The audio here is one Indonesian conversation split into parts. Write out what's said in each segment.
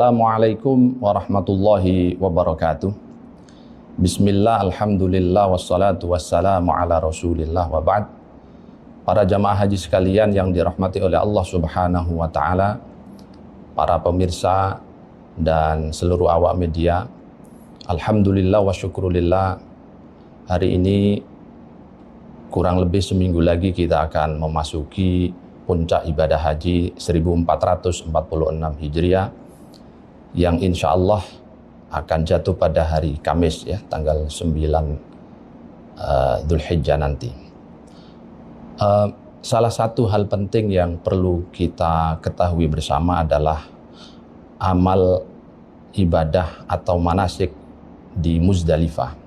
Assalamualaikum warahmatullahi wabarakatuh. Bismillah, alhamdulillah, wassalatu wassalamu ala rasulillah wa ba'd. Para jamaah haji sekalian yang dirahmati oleh Allah subhanahu wa ta'ala, para pemirsa dan seluruh awak media, alhamdulillah wa syukrulillah, hari ini kurang lebih seminggu lagi kita akan memasuki puncak ibadah haji 1446 Hijriah yang insya Allah akan jatuh pada hari Kamis, ya, tanggal 9 Dzulhijjah nanti. Salah satu hal penting yang perlu kita ketahui bersama adalah amal ibadah atau manasik di Muzdalifah.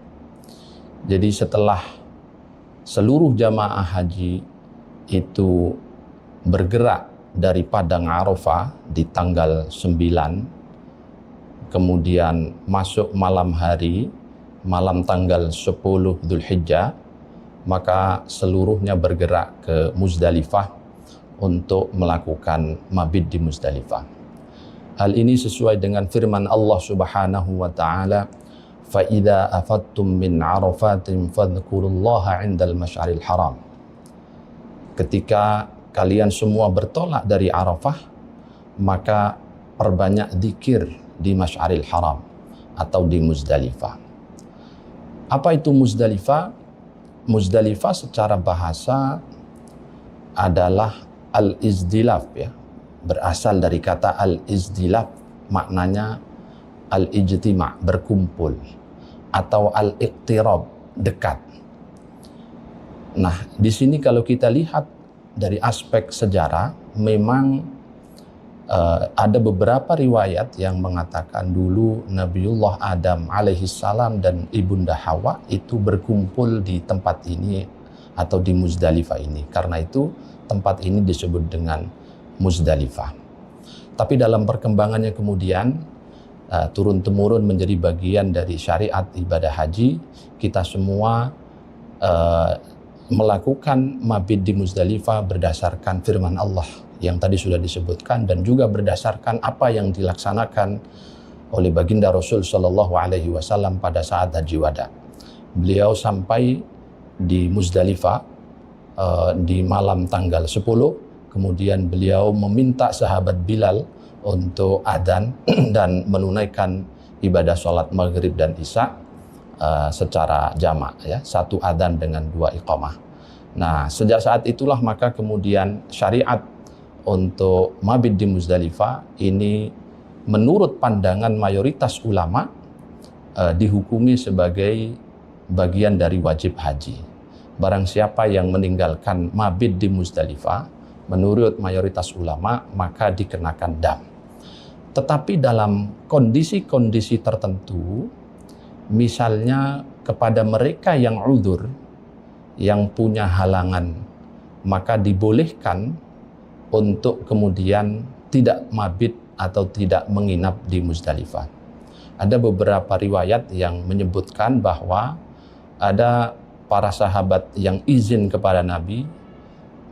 Jadi setelah seluruh jamaah haji itu bergerak dari Padang Arafah di tanggal 9, kemudian masuk malam hari, malam tanggal 10 Dzulhijjah, maka seluruhnya bergerak ke Muzdalifah untuk melakukan mabit di Muzdalifah. Hal ini sesuai dengan firman Allah Subhanahu wa taala, "Fa idza afattum min Arafatin fadhkurullaha 'indal masy'aril haram." Ketika kalian semua bertolak dari Arafah, maka perbanyak zikir di Masy'aril Haram atau di Muzdalifah. Apa itu Muzdalifah? Muzdalifah secara bahasa adalah al-izdilaf, ya. Berasal dari kata al-izdilaf, maknanya al-ijtima', berkumpul, atau al-iqtirab, dekat. Nah, di sini kalau kita lihat dari aspek sejarah, memang ada beberapa riwayat yang mengatakan dulu Nabiullah Adam alaihissalam dan Ibunda Hawa itu berkumpul di tempat ini atau di Muzdalifah ini. Karena itu tempat ini disebut dengan Muzdalifah. Tapi dalam perkembangannya kemudian turun-temurun menjadi bagian dari syariat ibadah haji. Kita semua melakukan mabit di Muzdalifah berdasarkan firman Allah yang tadi sudah disebutkan, dan juga berdasarkan apa yang dilaksanakan oleh baginda Rasul Shallallahu Alaihi Wasallam pada saat haji wada. Beliau sampai di Muzdalifah di malam tanggal 10, kemudian beliau meminta sahabat Bilal untuk adzan dan menunaikan ibadah sholat maghrib dan isya secara jamak, ya, satu adzan dengan 2 iqamah. Nah, sejak saat itulah maka kemudian syariat untuk mabit di Muzdalifah ini menurut pandangan mayoritas ulama dihukumi sebagai bagian dari wajib haji. Barang siapa yang meninggalkan mabit di Muzdalifah, menurut mayoritas ulama, maka dikenakan dam. Tetapi dalam kondisi-kondisi tertentu, misalnya kepada mereka yang udzur, yang punya halangan, maka dibolehkan untuk kemudian tidak mabit atau tidak menginap di Muzdalifah. Ada beberapa riwayat yang menyebutkan bahwa ada para sahabat yang izin kepada Nabi,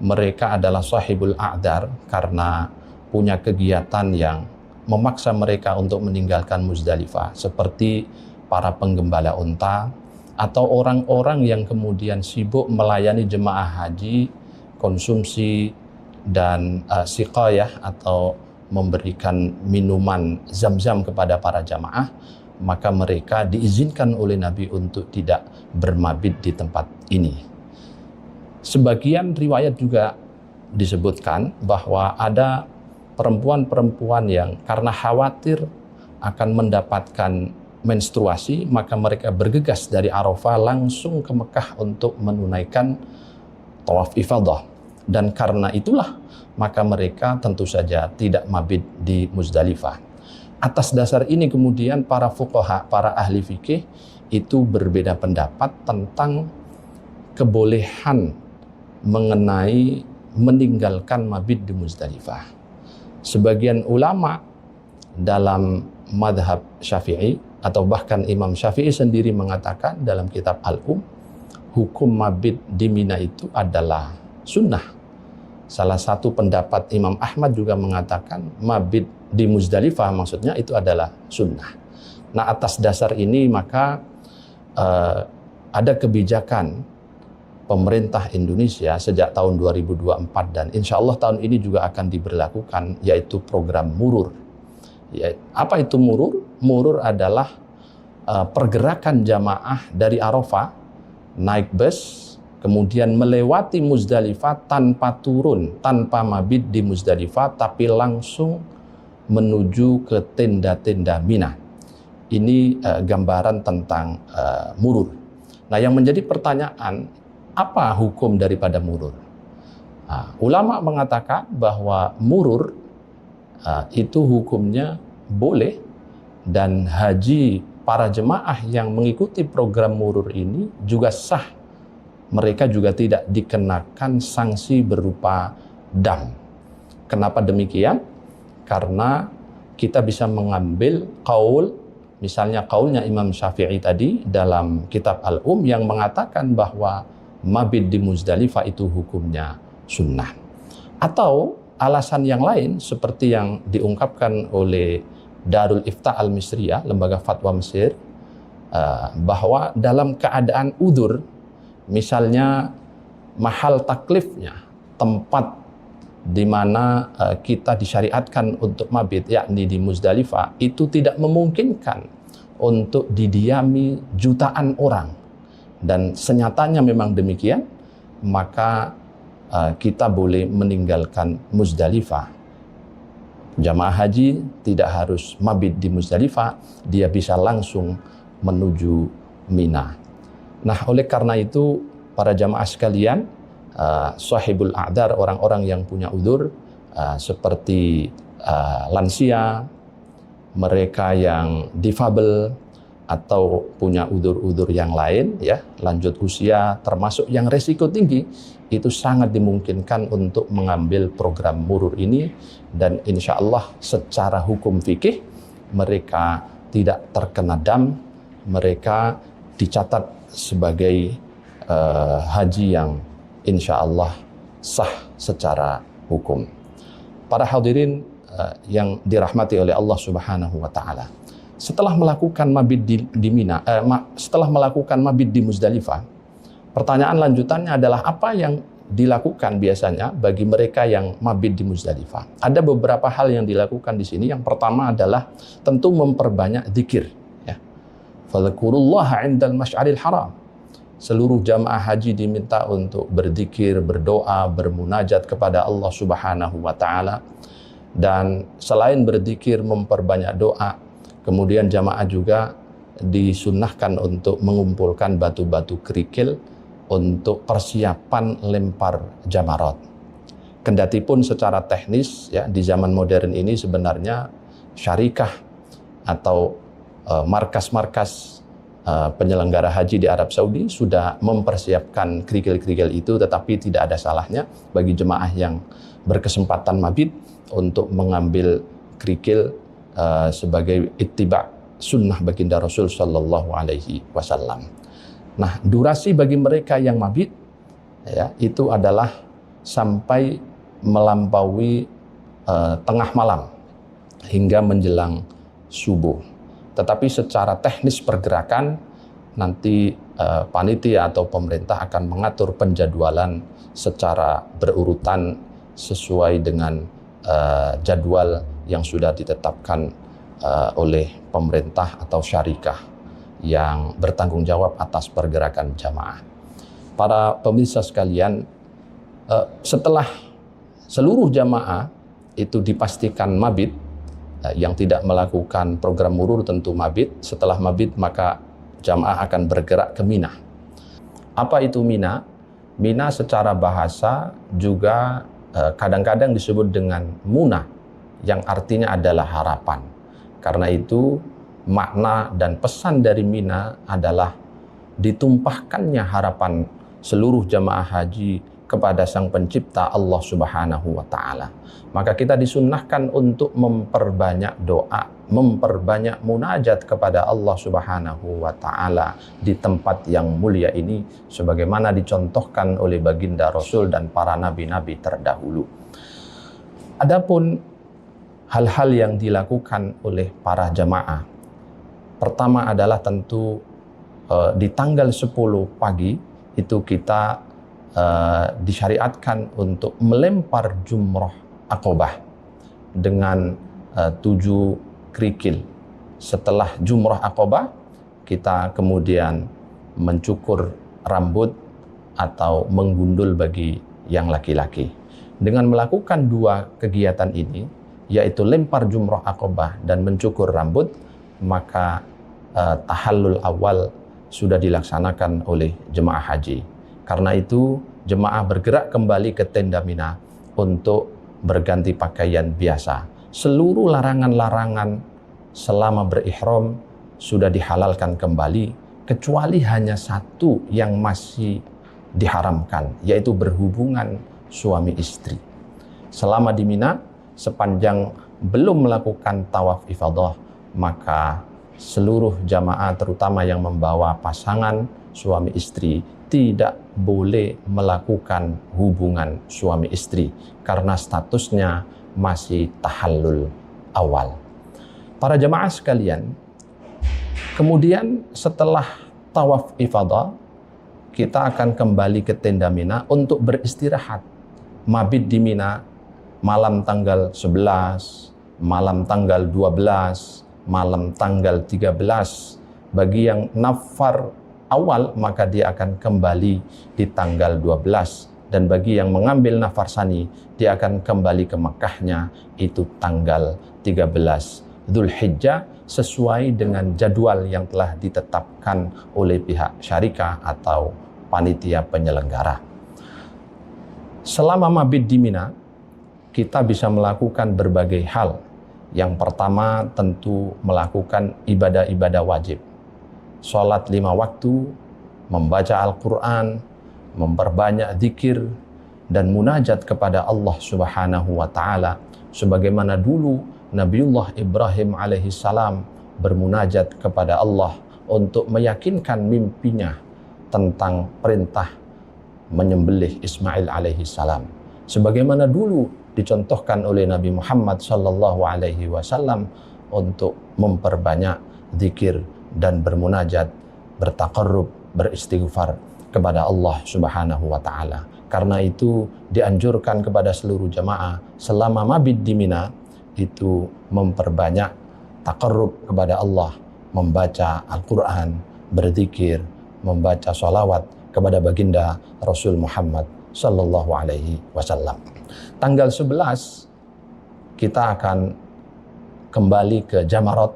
mereka adalah sahibul a'dar karena punya kegiatan yang memaksa mereka untuk meninggalkan Muzdalifah, seperti para penggembala unta atau orang-orang yang kemudian sibuk melayani jemaah haji, konsumsi dan siqayah atau memberikan minuman zam-zam kepada para jamaah, maka mereka diizinkan oleh Nabi untuk tidak bermabit di tempat ini. Sebagian riwayat juga disebutkan bahwa ada perempuan-perempuan yang karena khawatir akan mendapatkan menstruasi, maka mereka bergegas dari Arafah langsung ke Mekah untuk menunaikan tawaf ifadah. Dan karena itulah maka mereka tentu saja tidak mabit di Muzdalifah. Atas dasar ini kemudian para fuqaha, para ahli fikih itu berbeda pendapat tentang kebolehan mengenai meninggalkan mabit di Muzdalifah. Sebagian ulama dalam madhab Syafi'i atau bahkan Imam Syafi'i sendiri mengatakan dalam kitab Al-Um, hukum mabit di Mina itu adalah sunnah. Salah satu pendapat Imam Ahmad juga mengatakan mabit di Muzdalifah maksudnya itu adalah sunnah. Nah, atas dasar ini maka ada kebijakan pemerintah Indonesia sejak tahun 2024 dan insya Allah tahun ini juga akan diberlakukan, yaitu program Murur. Ya, apa itu Murur? Murur adalah pergerakan jamaah dari Arafah naik bus, kemudian melewati Muzdalifah tanpa turun, tanpa mabit di Muzdalifah, tapi langsung menuju ke tenda-tenda Mina. Ini gambaran tentang Murur. Nah, yang menjadi pertanyaan, apa hukum daripada Murur? Ulama mengatakan bahwa Murur itu hukumnya boleh, dan haji para jemaah yang mengikuti program Murur ini juga sah. Mereka juga tidak dikenakan sanksi berupa dam. Kenapa demikian? Karena kita bisa mengambil qaul, misalnya qaulnya Imam Syafi'i tadi dalam kitab Al-Um yang mengatakan bahwa mabit di Muzdalifah itu hukumnya sunnah. Atau alasan yang lain seperti yang diungkapkan oleh Darul Ifta Al-Misriyah, lembaga fatwa Mesir, bahwa dalam keadaan udzur, misalnya mahal taklifnya, tempat di mana kita disyariatkan untuk mabit, yakni di Muzdalifah, itu tidak memungkinkan untuk didiami jutaan orang, dan senyatanya memang demikian, maka kita boleh meninggalkan Muzdalifah. Jamaah haji tidak harus mabit di Muzdalifah, dia bisa langsung menuju Mina. Nah, oleh karena itu para jamaah sekalian, sahibul a'dar, orang-orang yang punya udzur seperti lansia, mereka yang difabel atau punya udzur-udzur yang lain, ya, lanjut usia, termasuk yang resiko tinggi, itu sangat dimungkinkan untuk mengambil program Murur ini, dan insya Allah secara hukum fikih mereka tidak terkena dam, mereka dicatat sebagai haji yang insya Allah sah secara hukum. Para hadirin yang dirahmati oleh Allah Subhanahu wa Ta'ala, setelah melakukan mabit di Mina, setelah melakukan mabit di Muzdalifah, pertanyaan lanjutannya adalah apa yang dilakukan biasanya bagi mereka yang mabit di Muzdalifah. Ada beberapa hal yang dilakukan di sini. Yang pertama adalah tentu memperbanyak zikir. Ya. Fadhkurullaha 'indal masy'aril haram. Seluruh jamaah haji diminta untuk berzikir, berdoa, bermunajat kepada Allah Subhanahu wa Ta'ala. Dan selain berzikir, memperbanyak doa, kemudian jamaah juga disunnahkan untuk mengumpulkan batu-batu kerikil untuk persiapan lempar jamarat. Kendatipun secara teknis, ya, di zaman modern ini sebenarnya syarikah atau markas-markas penyelenggara haji di Arab Saudi sudah mempersiapkan kerikil-kerikil itu, tetapi tidak ada salahnya bagi jemaah yang berkesempatan mabit untuk mengambil kerikil sebagai ittiba' sunnah baginda Rasul Sallallahu Alaihi Wasallam. Nah, durasi bagi mereka yang mabit, ya, itu adalah sampai melampaui tengah malam hingga menjelang subuh. Tetapi secara teknis pergerakan nanti panitia atau pemerintah akan mengatur penjadwalan secara berurutan sesuai dengan jadwal yang sudah ditetapkan oleh pemerintah atau syarikah yang bertanggung jawab atas pergerakan jamaah. Para pemirsa sekalian, setelah seluruh jamaah itu dipastikan mabit, yang tidak melakukan program Murur tentu mabit. Setelah mabit maka jamaah akan bergerak ke Mina. Apa itu Mina? Mina secara bahasa juga kadang-kadang disebut dengan Muna, yang artinya adalah harapan. Karena itu makna dan pesan dari Mina adalah ditumpahkannya harapan seluruh jamaah haji kepada Sang Pencipta Allah Subhanahu wa Ta'ala. Maka kita disunnahkan untuk memperbanyak doa, memperbanyak munajat kepada Allah Subhanahu wa Ta'ala di tempat yang mulia ini, sebagaimana dicontohkan oleh baginda Rasul dan para nabi-nabi terdahulu. Adapun hal-hal yang dilakukan oleh para jamaah. Pertama adalah tentu di tanggal 10 pagi itu kita disyariatkan untuk melempar jumroh Aqobah dengan 7 kerikil. Setelah jumroh Aqobah, kita kemudian mencukur rambut atau menggundul bagi yang laki-laki. Dengan melakukan 2 kegiatan ini, yaitu lempar jumroh Aqobah dan mencukur rambut, maka tahallul awal sudah dilaksanakan oleh jemaah haji. Karena itu, jemaah bergerak kembali ke tenda Mina untuk berganti pakaian biasa. Seluruh larangan-larangan selama berihram sudah dihalalkan kembali, kecuali hanya 1 yang masih diharamkan, yaitu berhubungan suami istri. Selama di Mina, sepanjang belum melakukan tawaf ifadah, maka seluruh jamaah terutama yang membawa pasangan suami istri tidak boleh melakukan hubungan suami istri karena statusnya masih tahallul awal. Para jamaah sekalian, kemudian setelah tawaf ifadah, kita akan kembali ke tenda Mina untuk beristirahat. Mabit di Mina malam tanggal 11, malam tanggal 12, malam tanggal 13. Bagi yang nafar awal, maka dia akan kembali di tanggal 12. Dan bagi yang mengambil nafar sani, dia akan kembali ke Makkahnya itu tanggal 13 Dzulhijjah, sesuai dengan jadwal yang telah ditetapkan oleh pihak syarikah atau panitia penyelenggara. Selama mabit di Mina, kita bisa melakukan berbagai hal. Yang pertama tentu melakukan ibadah-ibadah wajib. Sholat 5 waktu, membaca Al-Quran, memperbanyak zikir, dan munajat kepada Allah Subhanahu wa Ta'ala. Sebagaimana dulu Nabiullah Ibrahim alaihissalam bermunajat kepada Allah untuk meyakinkan mimpinya tentang perintah menyembelih Ismail alaihissalam. Sebagaimana dulu dicontohkan oleh Nabi Muhammad sallallahu alaihi wasallam untuk memperbanyak zikir dan bermunajat, bertaqarrub, beristighfar kepada Allah Subhanahu wa Ta'ala. Karena itu dianjurkan kepada seluruh jamaah selama mabit di Mina itu memperbanyak taqarrub kepada Allah, membaca Al-Quran, berzikir, membaca sholawat kepada baginda Rasul Muhammad sallallahu alaihi wasallam. Tanggal 11 kita akan kembali ke Jamarat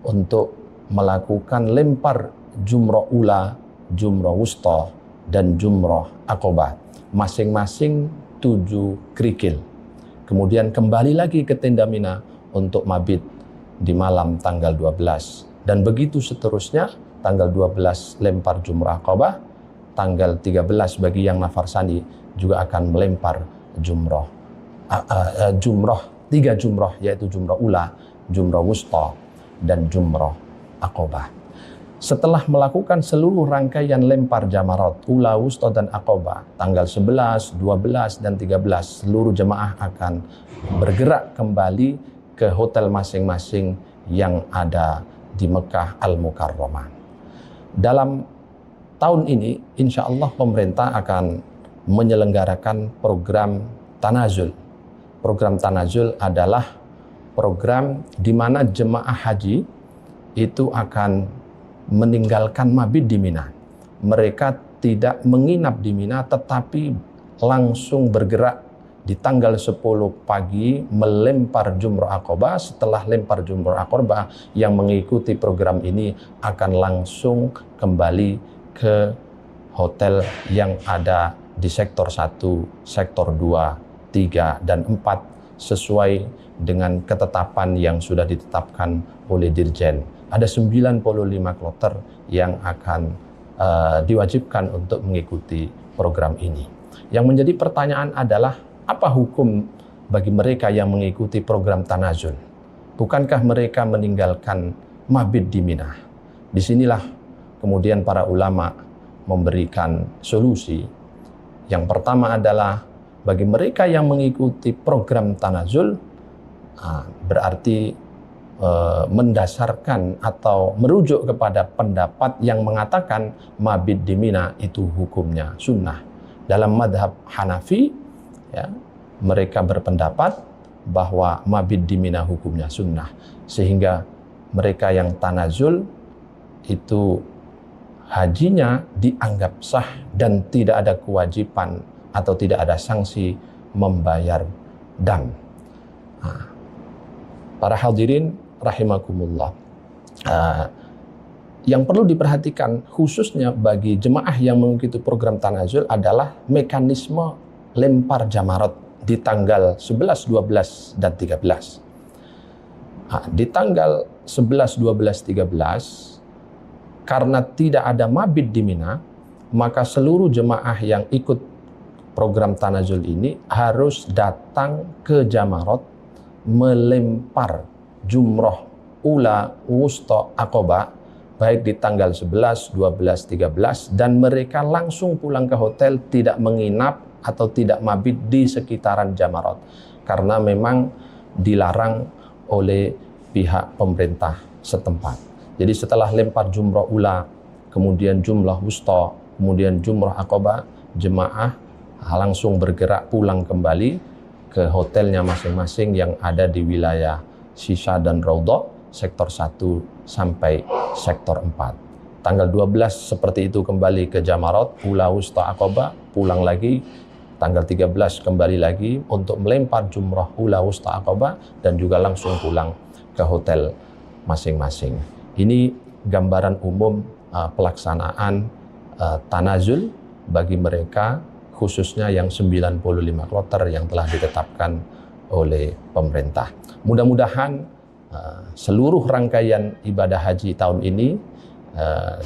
untuk melakukan lempar jumroh ula, jumroh wusta, dan jumroh Aqobah. Masing-masing 7 kerikil. Kemudian kembali lagi ke tenda Mina untuk mabit di malam tanggal 12. Dan begitu seterusnya, tanggal 12 lempar jumroh Aqobah, tanggal 13 bagi yang nafar sani juga akan melempar jumroh 3 jumroh, yaitu jumroh ula, jumroh wusta, dan jumroh Aqobah. Setelah melakukan seluruh rangkaian lempar jamarat ula, wusta, dan Aqobah, tanggal 11, 12, dan 13 seluruh jemaah akan bergerak kembali ke hotel masing-masing yang ada di Mekah Al-Mukarramah. Dalam tahun ini, insya Allah pemerintah akan menyelenggarakan program Tanazul. Program Tanazul adalah program di mana jemaah haji itu akan meninggalkan mabit di Mina. Mereka tidak menginap di Mina, tetapi langsung bergerak di tanggal 10 pagi melempar jumroh Aqobah. Setelah lempar jumroh Aqobah, yang mengikuti program ini akan langsung kembali ke hotel yang ada di sektor 1, sektor 2, 3, dan 4 sesuai dengan ketetapan yang sudah ditetapkan oleh Dirjen. Ada 95 kloter yang akan diwajibkan untuk mengikuti program ini. Yang menjadi pertanyaan adalah, apa hukum bagi mereka yang mengikuti program Tanazul? Bukankah mereka meninggalkan mabit di Mina? Disinilah kemudian para ulama memberikan solusi. Yang pertama adalah, bagi mereka yang mengikuti program Tanazul, berarti mendasarkan atau merujuk kepada pendapat yang mengatakan mabit di Mina itu hukumnya sunnah. Dalam madhab Hanafi, ya, mereka berpendapat bahwa mabit di Mina hukumnya sunnah, sehingga mereka yang tanazul itu hajinya dianggap sah dan tidak ada kewajiban atau tidak ada sanksi membayar dam. Para hadirin rahimakumullah, yang perlu diperhatikan khususnya bagi jemaah yang mengikuti program tanazul adalah mekanisme lempar jamarat di tanggal 11, 12, dan 13. Di tanggal 11, 12, 13, karena tidak ada mabit di Mina, maka seluruh jemaah yang ikut program tanazul ini harus datang ke jamarat melempar jumroh ula, wusta, aqobah, baik di tanggal 11, 12, 13, dan mereka langsung pulang ke hotel, tidak menginap atau tidak mabit di sekitaran jamarat, karena memang dilarang oleh pihak pemerintah setempat. Jadi setelah lempar jumroh ula, kemudian jumroh wusta, kemudian jumroh aqobah, jemaah langsung bergerak pulang kembali ke hotelnya masing-masing yang ada di wilayah Sisa dan Raudhah, sektor 1 sampai sektor 4. Tanggal 12 seperti itu kembali ke jamarat, ula, wusta, aqobah, pulang lagi. Tanggal 13 kembali lagi untuk melempar jumrah ula, wusta, aqobah, dan juga langsung pulang ke hotel masing-masing. Ini gambaran umum pelaksanaan tanazul bagi mereka, khususnya yang 95 kloter yang telah ditetapkan oleh pemerintah. Mudah-mudahan seluruh rangkaian ibadah haji tahun ini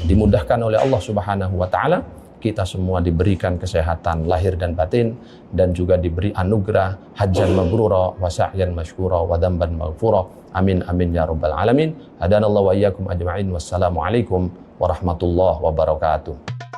dimudahkan oleh Allah Subhanahu wa taala. Kita semua diberikan kesehatan lahir dan batin, dan juga diberi anugerah hajjan mabrura wa sa'yan mashkura wa dzamban maghfura. Amin amin ya rabbal alamin. Hadanallahu wa iyyakum ajma'in. Wassalamu alaikum warahmatullahi wabarakatuh.